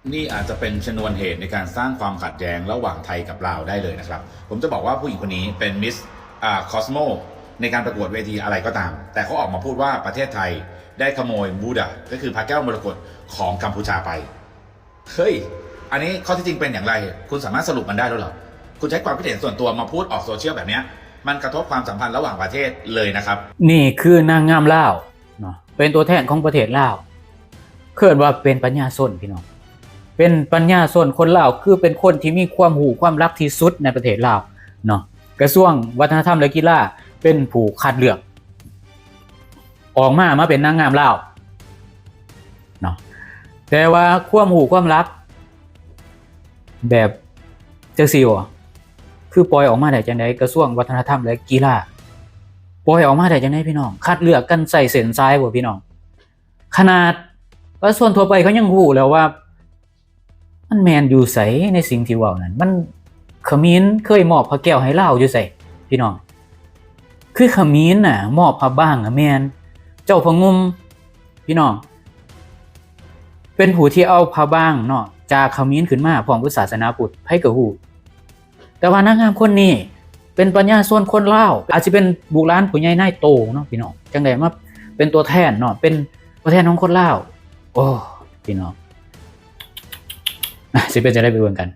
นี่อาจจะเป็นชนวนเหตุในการสร้างความขัดแย้งระหว่างไทยกับลาวได้เลยนะครับผมจะบอกว่าผู้หญิงคนนี้เป็นมิสคอสโมในการประกวดเวทีอะไรก็ตามแต่เขาออกมาพูดว่าประเทศไทยได้ขโมยบูดาก็คือพระแก้วมรกตของกัมพูชาไปเฮ้ยอันนี้ข้อที่จริงเป็นอย่างไรคุณสามารถสรุปมันได้ด้วยหรอคุณใช้ความคิดเห็นส่วนตัวมาพูดออกโซเชียลแบบนี้มันกระทบความสัมพันธ์ระหว่างประเทศเลยนะครับนี่คือนางงามลาวเนาะเป็นตัวแทนของประเทศลาวเคิดว่าเป็นปัญญาชนพี่น้องเป็นปัญญาชนคนลาวคือเป็นคนที่มีความรู้ความรักที่สุดในประเทศลาวเนาะกระทรวงวัฒนธรรมและกีฬาเป็นผู้คัดเลือกออกมาเป็นนางงามลาวเนาะแต่ว่าความรู้ความรักแบบจังซี่บ่คือปล่อยออกมาได้จังได๋กระทรวงวัฒนธรรมและกีฬาปล่อยออกมาได้จังได๋พี่น้องคัดเลือกกันใส่เส้นสายบ่พี่น้องขนาดว่าส่วนทั่วไปเขายังรู้แล้วว่ามันแม่นอยู่ไสในสิ่งที่เว้านั้นมันเขมรเคยมอบพระแก้วให้ลาวอยู่ไสพี่น้องคือเขมรน่ะมอบพระบ้างแม่นเจ้าพระงุมพี่น้องเป็นผู้ที่เอาพระบ้างเนาะจากเขมรขึ้นมาพร้อมกับศาสนาพุทธไผก็ฮู้แต่ว่านางงามคนนี้เป็นปัญญาชนคนลาวอาจสิเป็นบุตรหลานผู้ใหญ่นายโตเนาะพี่น้องจังได๋มาเป็นตัวแทนเนาะเป็นตัวแทนของคนลาวโอ้พี่น้องสิเป็นจะได้ไปเบิ่งกัน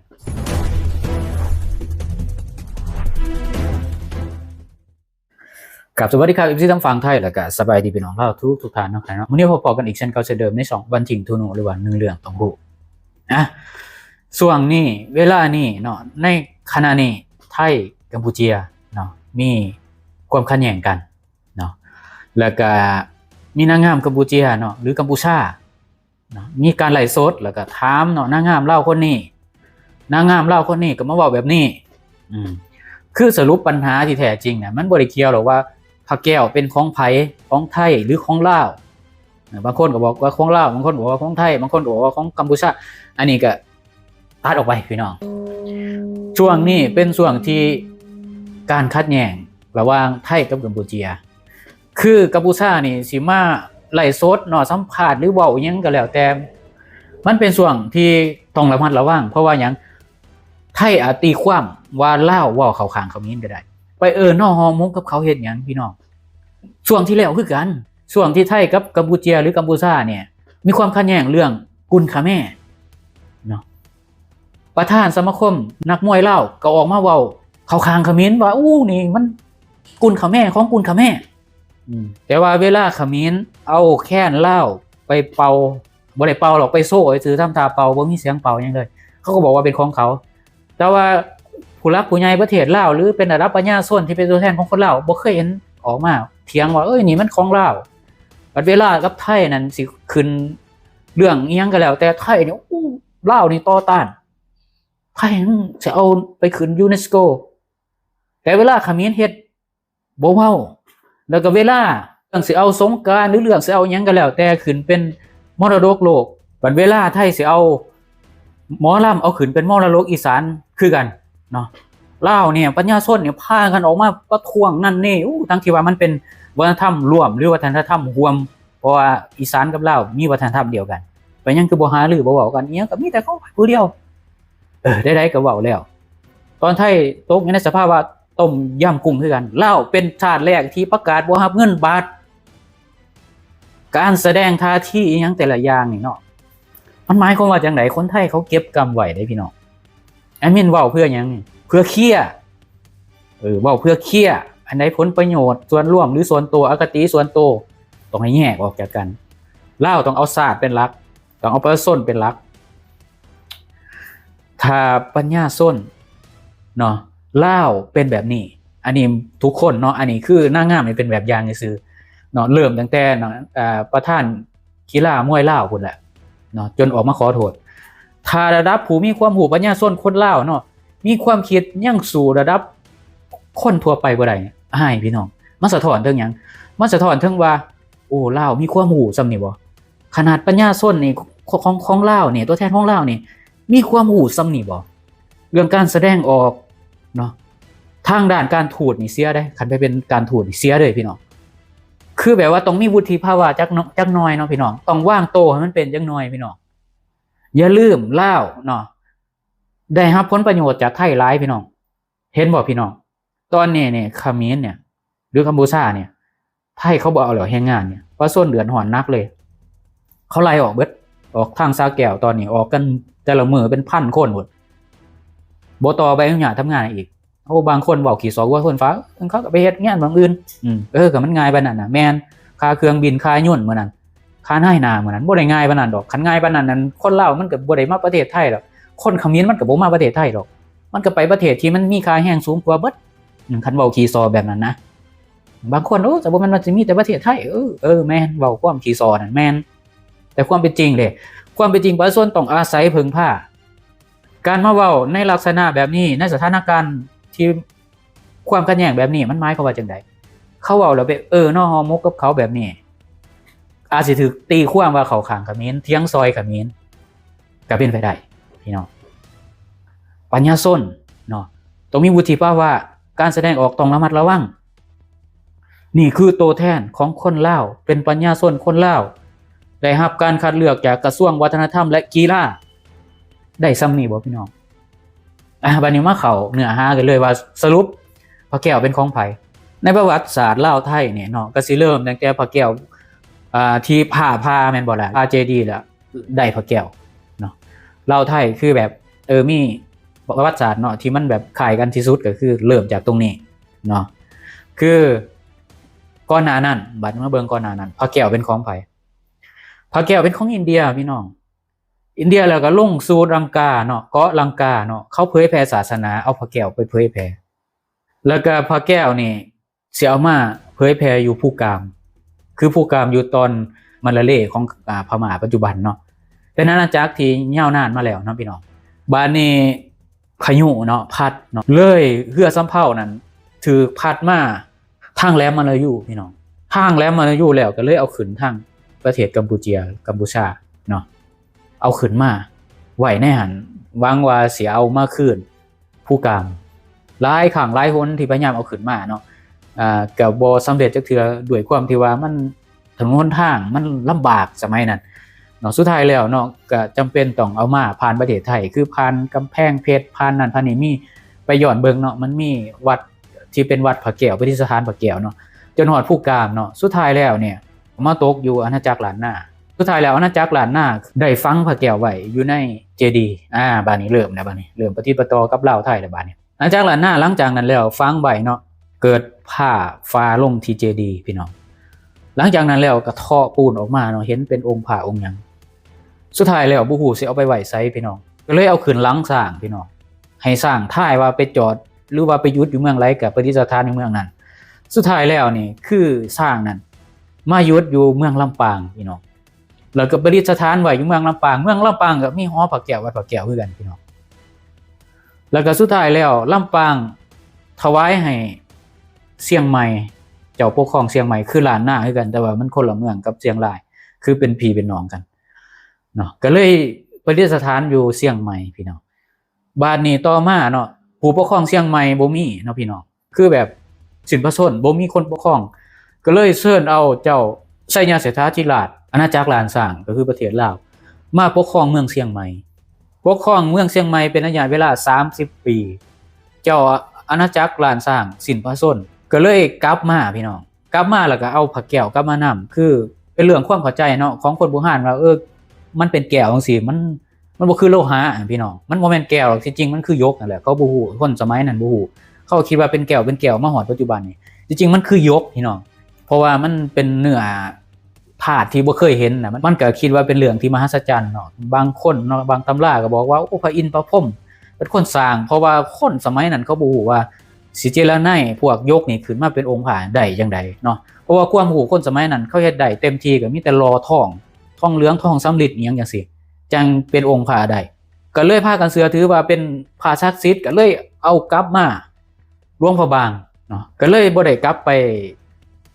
กับสวัสดีครับที่ทั้งฟังไทยแล้วก็สบายดีพี่น้องลาวทุกท่านเนาะครับวันนี้พบกันอีกเช่นเก่าเช่นเดิมใน2วันทิ้งทุนูหรือว่า1เรื่องต้องรู้ช่วงนี้เวลานี้เนาะในขณะนี้ไทยกัมพูชาเนาะมีความขัดแย้งกันเนาะแล้วก็มีนางงามกัมพูชาเนาะหรือกัมพูชาเนาะมีการไล่สดแล้วก็ถามเนาะนางงามลาวคนนี้นางงามลาวคนนี้ก็มาเว้าแบบนี้คือสรุปปัญหาที่แท้จริงเนี่ยมันบ่ได้เกี่ยวหรอกว่าพระแก้วเป็นของไผของไทยหรือของลาวบางคนก็บอกว่าของลาวบางคนบอกว่าของไทยบางคนบอกว่าของกัมพูชาอันนี้ก็ตัดออกไปพี่น้องช่วงนี้เป็นช่วงที่การขัดแย้งระหว่างไทยกับกัมพูชาคือกัมพูชานี่สิมาไล่สดเนาะสัมภาษณ์หรือเว้าหยังก็แล้วแต่มันเป็นช่วงที่ต้องระมัดระวังเพราะว่าหยังไทยอาจตีความว่าลาวเว้าเข้าข้างเขมรก็ได้ไปนอฮอมงกับเขาเฮ็ดหยังพี่น้องช่วงที่แล้วคือกันช่วงที่ไทยกับกัมพูชาหรือกัมพูชาเนี่ยมีความขัดแย้งเรื่องกุนคาแม่เนาะประธานสมาคมนักมวยลาวก็ออกมาเว้าเข้าข้างเขมรว่าอู้นี่มันกุนคาแม่ของกุนคาแม่แต่ว่าเวลาเขมรเอาแค้นลาวไปเป่าบ่ได้เป่าหรอกไปโซ่ซื้อทำท่าเป่าบ่มีเสียงเป่าหยังเลยเขาก็บอกว่าเป็นของเขาแต่ว่าผู้รักผู้ใหญ่ประเทศลาวหรือเป็นระดับปัญญาชนที่เป็นตัวแทนของคนลาวบ่เคยเห็นออกมาเถียงว่านี่มันของลาวบัดเวลากับไทยนั่นสิขึ้นเรื่องอีหยังก็แล้วแต่ไทยนี่ลาวนี่ต่อต้านไทยสิเอาไปขึ้นยูเนสโกแต่เวลาเขมรเฮ็ดบ่เว้าแล้วก็เวลาเรื่องสิเอาสงกรานต์หรือเรื่องสิเอาหยังก็แล้วแต่ขึ้นเป็นมรดกโลกบัดเวลาไทยสิเอาหมอลำเอาขึ้นเป็นมรดกอีสานคือกันเนาะลาวเนี่ยปัญญาชนเนี่ยพากันออกมาประท้วงนั่นนี่ทั้งที่ว่ามันเป็นวัฒนธรรมร่วมหรือวัฒนธรรมรวมเพราะว่าอีสานกับลาวมีวัฒนธรรมเดียวกันไปยังคือบ่หาหรือบ่เว้ากันอีหยังก็มีแต่ของผู้เดียวได้ๆก็เว้าแล้วตอนไทยตกอยู่ในสภาพว่าต้มยำกุ้งคือกันลาวเป็นชาติแรกที่ประกาศบ่รับเงินบาทการแสดงท่าทีอีหยังแต่ละอย่างนี่เนาะมันหมายความว่าจังได๋คนไทยเขาเก็บกำไว้ได้พี่น้องแอดมินเว้าเพื่อหยังเพื่อเคลียร์เว้าเพื่อเคลียร์อันใดผลประโยชน์ส่วนร่วมหรือส่วนตัวอคติส่วนตัวต้องให้แยกออกจากกันลาวต้องเอาศาสตร์เป็นหลักต้องเอาประชาชนเป็นหลักถ้าปัญญาชนเนาะลาวเป็นแบบนี้อันนี้ทุกคนเนาะอันนี้คือนางงามนี่เป็นแบบอย่างซื่อเนาะเริ่มตั้งแต่ประธานกีฬามวยลาวพุ่นแหละเนาะจนออกมาขอโทษถ้าระดับผู้มีความรู้ปัญญาชนคนลาวเนาะมีความคิดยังสู่ระดับคนทั่วไปบ่ได้อ้ายพี่น้องมันสะท้อนถึงหยังมันสะท้อนถึงว่าโอ้ลาวมีความรู้ซำนี่บ่ขนาดปัญญาชนนี่ของลาวนี่ตัวแทนของลาวนี่มีความรู้ซำนี่บ่เรื่องการแสดงออกเนาะทางด้านการทูตนี่เสียได้คันไปเป็นการทูตนี่เสียเลยพี่น้องคือแบบว่าต้องมีวุฒิภาวะจักหน่อยเนาะพี่น้องต้องวางโตให้มันเป็นจักหน่อยพี่น้อง อย่าลืมลาวเนาะได้รับผลประโยชน์จากไทยหลายพี่น้องเห็นบ่พี่น้องตอนนี้เนี่ยเขมรเนี่ยหรือกัมพูชาเนี่ยไทยเขาบ่เอาแล้วแรงงานเนี่ยเพราะส่วนเดือนหอนนักเลยเขาไล่ออกเบิดออกทางสาแก้วตอนนี้ออกกันแต่ละมื้อเป็นพันคนหมดบ่ต่อใบอนุญาตทำงานอีกโอ้บางคนเว้าขี้ซอกว่าคนฟ้าเขาก็ไปเฮ็ดงานบางอื่นก็มันง่ายปานนั้นน่ะแม่นค่าเครื่องบินค่ายุ่นมื้อนั้นค่านายหน้ามื้อนั้นบ่ได้ง่ายปานนั้นดอกคันง่ายปานนั้นคนลาวมันก็บ่ได้มาประเทศไทยหรอกคนเขมรมันก็บ่มาประเทศไทยดอกมันก็ไปประเทศที่มันมีค่าแรงสูงกว่าเบิดคันเว้าขี้ซอแบบนั้นนะบางคนโอ้แต่บ่แม่นว่าสิมีแต่ประเทศไทยแม่นเว้าความขี้ซอนั่นแม่นแต่ความเป็นจริงเด้ความเป็นจริงประชาชนต้องอาศัยพึ่งพาการมาเว้าในลักษณะแบบนี้ในสถานการณ์ที่ความขัดแย้งแบบนี้มันหมายความว่าจังได๋เขาเว้าแล้วไปเนาะฮอมกกับเขาแบบนี้อาจสิถูกตีความว่าเขาข้างเขมรเถียงซอยเขมรก็เป็นไปได้พี่น้องปัญญาชนเนาะต้องมีวุฒิภาวะการแสดงออกต้องระมัดระวังนี่คือตัวแทนของคนลาวเป็นปัญญาชนคนลาวได้รับการคัดเลือกจากกระทรวงวัฒนธรรมและกีฬาได้ซ้ำนี่บ่พี่น้องบัดนี้มาเข้าเนื้อหากันเลยว่าสรุปพระแก้วเป็นของไผในประวัติศาสตร์ลาวไทยเนี่ยเนาะก็สิเริ่มตั้งแต่พระแก้วที่พาแม่นบ่ล่ะพาเจดีย์แล้วได้พระแก้วเนาะลาวไทยคือแบบมีประวัติศาสตร์เนาะที่มันแบบคล้ายกันที่สุดก็คือเริ่มจากตรงนี้เนาะคือก่อนหน้านั้นบัดมาเบิ่งก่อนหน้านั้นพระแก้วเป็นของไผพระแก้วเป็นของอินเดียพี่น้องอินเดียแล้วก็ลงสู่ลังกาเนาะเกาะลังกาเนาะเขาเผยแผ่ศาสนาเอาพระแก้วไปเผยแผ่แล้วก็พระแก้วนี่สิเอามาเผยแผ่อยู่ภูกามคือภูกามอยู่ตอนมะละเลของพม่าปัจจุบันเนาะเป็นอาณาจักรที่ยาวนานมาแล้วเนาะพี่น้องบัดนี้พายุเนาะพัดเนาะเลยเรือสำเภานั้นถือพัดมาทางแหลมมาลายูพี่น้องทางแหลมมาลายูแล้วก็เลยเอาขึ้นทางประเทศกัมพูชาเนาะเอาขึ้นมาไว้ในหันหวังว่าสิเอามาคืนผู้กามหลายครั้งหลายหนที่พยายามเอาขึ้นมาเนาะก็บ่สำเร็จจักเทื่อด้วยความที่ว่ามันถนนหนทางมันลำบากสมัยนั้นเนาะสุดท้ายแล้วเนาะก็จำเป็นต้องเอามาผ่านประเทศไทยคือผ่านกำแพงเพชรผ่านนั่นผ่านนี่มีไปย้อนเบิ่งเนาะมันมีวัดที่เป็นวัดพระแก้วประดิษฐานพระแก้วเนาะจนฮอดผู้กามเนาะสุดท้ายแล้วเนี่ยมาตกอยู่อาณาจักรล้านนาสุดท้ายแล้วอาณาจักรล้านนาได้ฝังพระแก้วไว้อยู่ในเจดีย์บัดนี้เริ่มแล้วบัดนี้เริ่มปฏิปต่อกับลาวไทยแล้วบัดนี้อาณาจักรล้านนาหลังจากนั้นแล้วฝังไว้เนาะเกิดผ้าฟ้าลงที่เจดีย์พี่น้องหลังจากนั้นแล้วก็เทาะปูนออกมาเนาะเห็นเป็นองค์พระองค์หยังสุดท้ายแล้วบ่ฮู้สิเอาไปไว้ไสพี่น้องก็เลยเอาขึ้นหลังสร้างพี่น้องให้สร้างท่ายว่าไปจอดหรือว่าไปหยุดอยู่เมืองไรกับประดิษฐานในเมืองนั้นสุดท้ายแล้วนี่คือสร้างนั้นมาหยุดอยู่เมืองลำปางพี่น้องแล้วก็ประดิษฐานไว้อยู่เมืองลำปางก็มีหอพระแก้ววัดพระแก้วคือกันพี่น้องแล้วก็สุดท้ายแล้วลำปางถวายให้เชียงใหม่เจ้าปกครองเชียงใหม่คือล้านนาคือกันแต่ว่ามันคนละเมืองกับเชียงรายคือเป็นพี่เป็นน้องกันเนาะก็เลยประดิษฐานอยู่เชียงใหม่พี่น้องบาดนี้ต่อมาเนาะผู้ปกครองเชียงใหม่บ่มีเนาะพี่น้องคือแบบสิ้นพระชนม์บ่มีคนปกครองก็เลยเชิญเอาเจ้าชัยยะเสถาธิราชอาณาจักรล้านสร้างก็คือประเทศลาวมาปกครองเมืองเชียงใหม่ปกครองเมืองเชียงใหม่เป็นระยะเวลา30ปีเจ้าอาณาจักรล้านสร้างสิ้นพระชนม์ก็เลยกลับมาพี่น้องกลับมาแล้วก็เอาพระแก้วกลับมานำคือเป็นเรื่องความเข้าใจเนาะของคนโบราณว่ามันเป็นแก้วจังซี่มันบ่คือโลหะพี่น้องมันบ่แม่นแก้วหรอกที่จริงมันคือยกนั่นแหละเขาบ่ฮู้คนสมัยนั้นบ่ฮู้เขาคิดว่าเป็นแก้วมาฮอดปัจจุบันนี่จริงๆมันคือยกพี่น้องเพราะว่ามันเป็นเนื้อธาตุที่บ่เคยเห็นน่ะมันก็คิดว่าเป็นเรื่องที่มหัศจรรย์เนาะบางคนเนาะบางตำราก็บอกว่าโอ้พระอินทร์พระพรหมเป็นคนสร้างเพราะว่าคนสมัยนั้นเขาบ่ฮู้ว่าสิเจรไนพวกยกนี่ขึ้นมาเป็นองค์พระได้จังไดเนาะเพราะว่าความรู้คนสมัยนั้นเขาเฮ็ดได้เต็มที่ก็มีแต่รอทองเหลืองทองสำริดอีหยังจังซี่จังเป็นองค์พระได้ก็เลยพากันเชื่อถือว่าเป็นพระศักดิ์สิทธิ์ก็เลยเอากลับมาหลวงพระบางเนาะก็เลยบ่ได้กลับไป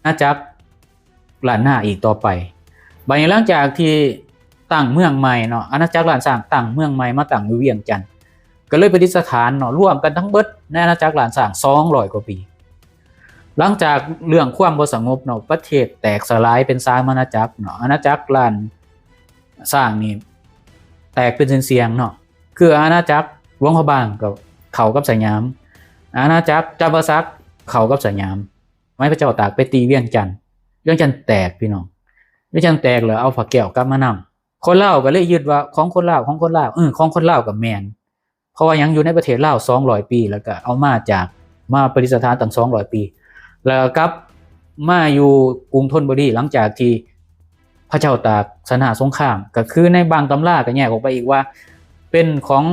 อาณาจักรล้านนาอีกต่อไปบัดนี้หลังจากที่ตั้งเมืองใหม่เนาะอาณาจักรล้านสร้างตั้งเมืองใหม่มาตั้งอยู่เวียงจันทน์ก็เลยประดิษฐานเนาะร่วมกันทั้งเบิดในอาณาจักรล้านสร้าง200กว่าปีหลังจากเรื่องความบ่สงบเนาะประเทศแตกสลายเป็น3อาณาจักรเนาะอาณาจักรล้านสร้างนี่ แตกเป็นเสียงๆเนาะคืออาณาจักรหลวงพระบางกับเขากับสยามอาณาจักรจำปาสักเขากับสยามไม้พระเจ้าตากไปตีเวียงจันทน์แตกพี่น้องเวียงจันทน์แตกแล้วเอาฝาแก้วกลับมานำคนลาวก็เลยยึดว่าของคนลาวของคนลาวกับแมนเพราะว่ายังอยู่ในประเทศลาว200 ปีแล้วก็เอามาจากมาประดิษฐานตั้ง200 ปีแล้วกลับมาอยู่กรุงธนบุรีหลังจากที่พระเจ้าตากชนะสงครามก็คือในบางตำราก็แยกออกไปอีกว่าเป็นของ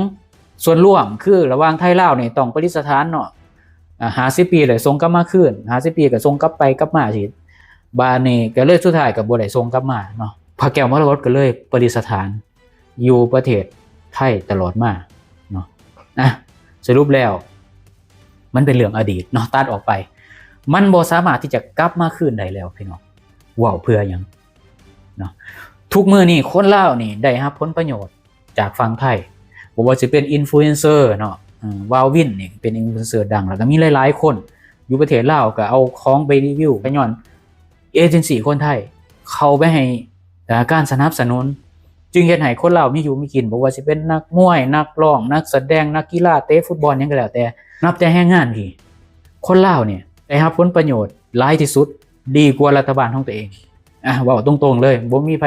ส่วนร่วมคือระหว่างไทยลาวนี่ต้องประดิษฐานเนาะ50 ปีเลยส่งกลับมาคืน50 ปีก็ส่งกลับไปกลับมาสิบาดนี้ก็เลยสุดท้ายก็บ่ได้ส่งกลับมาเนาะพระแก้วมรกตก็เลยประดิษฐานอยู่ประเทศไทยตลอดมาเนาะสรุปแล้วมันเป็นเรื่องอดีตเนาะตัดออกไปมันบ่สามารถที่จะกลับมาคืนได้แล้วพี่น้องว้าวเพื่อหยังเนาะทุกมื้อนี้คนลาวนี่ได้รับผลประโยชน์จากฝั่งไทยบ่ว่าสิเป็นอินฟลูเอนเซอร์เนาะวาวินนี่เป็นอินฟลูเอนเซอร์ดังแล้วก็มีหลายๆคนอยู่ประเทศลาวก็เอาของไปรีวิวก็ย้อนเอเจนซี่คนไทยเข้าไปให้การสนับสนุนจึงเฮ็ดให้คนลาวมีอยู่มีกินบ่ว่าสิเป็นนักมวยนักร้องนักแสดงนักกีฬาเตะฟุตบอลหยังก็แล้วแต่นับแต่แรงงานที่คนลาวเนี่ยได้รับผลประโยชน์หลายที่สุดดีกว่ารัฐบาลของตัวเองเว้าตรงๆเลยบ่มีไผ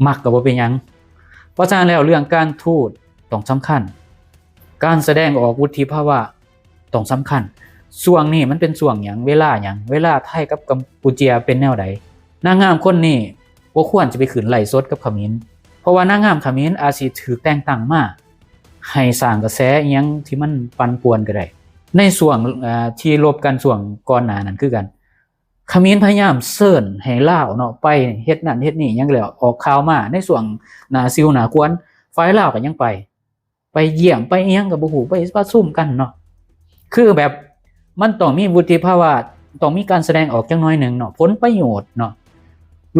มักก็บ่เป็นหยังเพราะฉะนั้นแล้วเรื่องการทูตต้องสำคัญการแสดงออกวุฒิภาวะต้องสำคัญช่วงนี้มันเป็นช่วงหยังเวลาหยังเวลาไทยกับกัมพูชาเป็นแนวใดนางงามคนนี้บ่ควรจะไปขึ้นไล่สดกับเขมรเพราะว่านางงามเขมรอาจสิถูกแต่งตั้งมาให้สร้างกระแสอิหยังที่มันปั่นป่วนก็ได้ในช่วงที่รบกันช่วงก่อนหน้านั้นคือกันเขมรพยายามเชิญให้ลาวเนาะไปเฮ็ดนั่นเฮ็ดนี่หยังแล้วออกข่าวมาในช่วงหน้าซิวหน้ากวนฝ่ายลาวก็ยังไปเยี่ยมไปอิหยังก็บ่ฮู้ไปประชุมกันเนาะคือแบบมันต้องมีวุฒิภาวะต้องมีการแสดงออกจักหน่อยหนึ่งเนาะผลประโยชน์เนาะ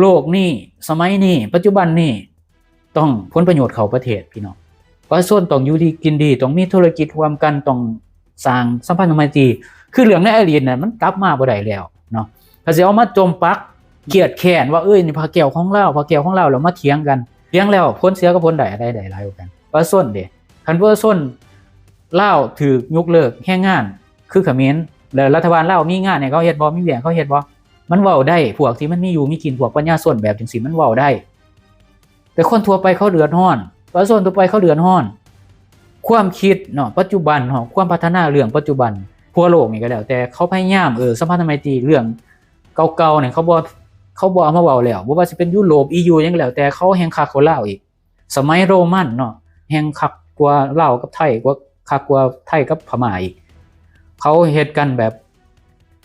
โลกนี้สมัยนี้ปัจจุบันนี้ต้องผลประโยชน์เข้าประเทศพี่น้องประชาชนต้องอยู่ดีกินดีต้องมีธุรกิจร่วมกันต้องสร้างสัมพันธไมตรีคือเรื่องในอดีตน่ะมันกลับมาบ่ได้แล้วเนาะถ้าสิเอามาจมปักเกลียดแค้นว่านี่พระแก้วของเราแล้วมาเถียงกันเถียงแล้วผลเสียกับผลได้หลายกว่ากันประชาชนเด้คันประชาชนลาวถูกยกเลิกแรงงานคือเขมรแล้วรัฐบาลลาวมีงานให้เขาเฮ็ดบ่มีเวียงเขาเฮ็ดบ่มันเว้าได้พวกที่มันมีอยู่มีกินพวกปัญญาชนแบบจังซี่มันเว้าได้แต่คนทั่วไปเขาเดือดร้อนประชาชนทั่วไปเขาเดือดร้อนความคิดเนาะปัจจุบันเนาะความพัฒนาเรื่องปัจจุบันทั่วโลกนี่ก็แล้วแต่เขาพยายามสัมพันธไมตรีเรื่องเก่าๆเนี่ยเขาบ่เอามาเว้าแล้วบ่ว่าสิเป็นยุโรป EU หยังก็แล้วแต่เขาแฮงคักกว่าลาวอีกสมัยโรมันเนาะแฮงคักกว่าลาวกับไทยกว่าคักกว่าไทยกับพม่าอีกเขาเฮ็ดกันแบบ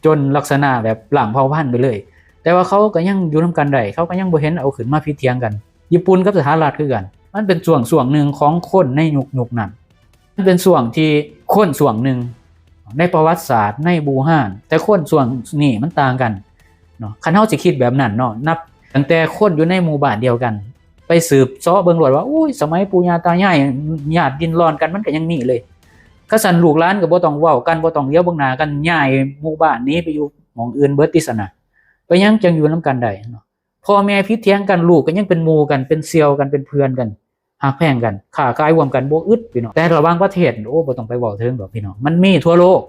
จนลักษณะแบบหลังเผ่าพันธุ์ไปเลยแต่ว่าเขาก็ยังอยู่นำกันได้เขาก็ยังบ่เห็นเอาขึ้นมาพิเถียงกันญี่ปุ่นกับสหรัฐคือกันมันเป็นช่วงหนึ่งของคนในยุคนั้นมันเป็นช่วงที่คนช่วงหนึ่งในประวัติศาสตร์ในบูฮานแต่คนช่วงนี้มันต่างกันเนาะคันเฮาสิคิดแบบนั้นเนาะนับตั้งแต่คนอยู่ในหมู่บ้านเดียวกันไปสืบเสาะเบิ่งรวดว่าอุ้ยสมัยปู่ย่าตายายญาติดินร้อนกันมันก็ยังมีเลยคันสั่นลูกหลานก็บ่ต้องเว้ากันบ่ต้องเลี้ยวเบิ่งหน้ากันย้ายหมู่บ้านนี้ไปอยู่หม้องอื่นเบิดติสนะไปยังจังอยู่นำกันได้เนาะพ่อแม่พิเถียงกันลูกก็ยังเป็นหมู่กันเป็นเสี่ยวกันเป็นเพื่อนกันหักแพงกันค้าขายร่วมกันบ่อึดพี่น้องแต่ระหว่างประเทศบ่ต้องไปเว้าถึงดอกพี่น้องมันมีทั่วโลก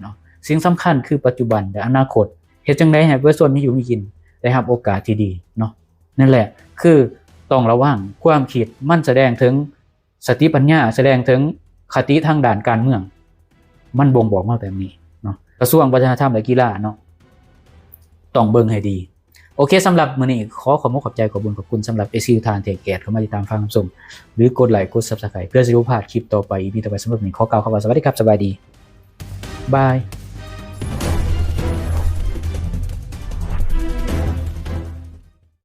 เนาะสิ่งสำคัญคือปัจจุบันและอนาคตเฮ็ดจังได๋ให้ประชาชนมีอยู่มีกินได้รับโอกาสที่ดีเนาะนั่นแหละคือต้องระวังความคิดมันแสดงถึงสติปัญญาแสดงถึงคติทางด้านการเมืองมันบ่งบอกมาแบบนี้เนาะกระทรวงวัฒนธรรมและกีฬาเนาะต้องเบิ่งให้ดีโอเคสำหรับมื้อนี้ขอบคุณขอบคุณสำหรับ SC ทานเทคเกตเข้ามาติดตามฟังชมหรือกดไลค์กด Subscribe เพื่อสิบ่พลาดคลิปต่อไป EP ต่อไปสำหรับมื้อนี้ขอกล่าวคำว่าสวัสดีครับสบายดีบาย